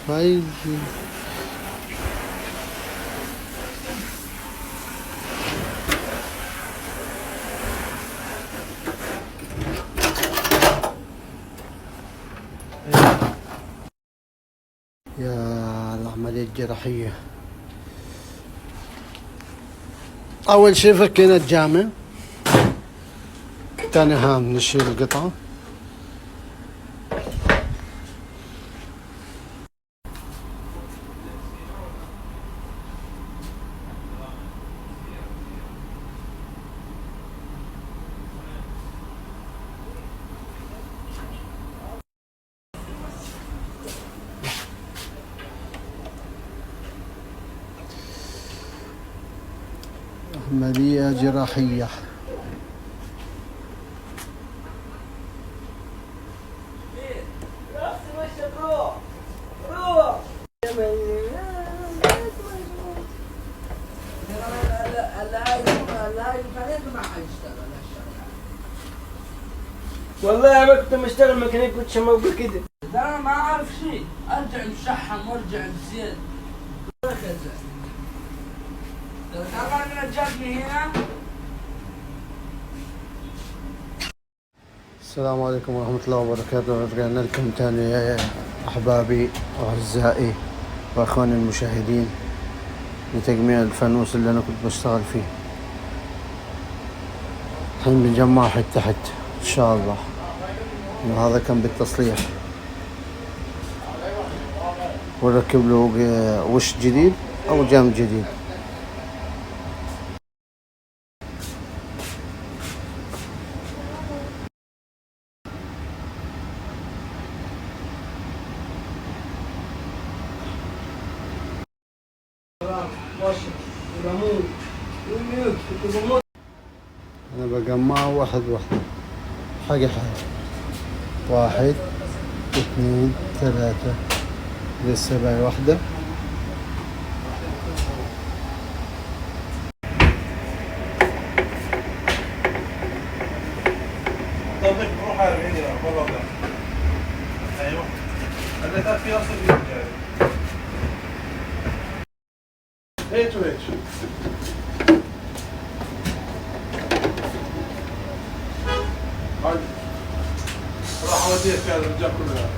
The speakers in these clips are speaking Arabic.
هاي يا العملية الجراحية. أول شي فكينا الجامع، تاني نشيل القطعة. عملية جراحية. والله انا كنت مشتغل ميكانيك كنت شموقه كده. ده انا ما اعرف شيء، ارجع مشحم وارجع بزيت وهكذا. طبعا انا جابني هنا. السلام عليكم ورحمة الله وبركاته. رجعنا لكم تاني يا أحبابي وأعزائي وأخواني المشاهدين لتجميع الفانوس اللي أنا كنت بشتغل فيه. الحين بنجمع حتة حتة إن شاء الله. وهذا كان بالتصليح ونركب له وش جديد أو جام جديد. أنا بجمعه واحد واحد، حاجة حاجة. 1 2 3 لسه باقي واحدة. طبق روح على الفيديو والله ده. ايوه هذا في اصل جاي هيك وهيك راح اوديك فيها الرجال كلها.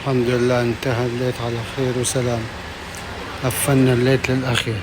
الحمد لله انتهى الليل على خير وسلام. قفلنا الليل للأخير.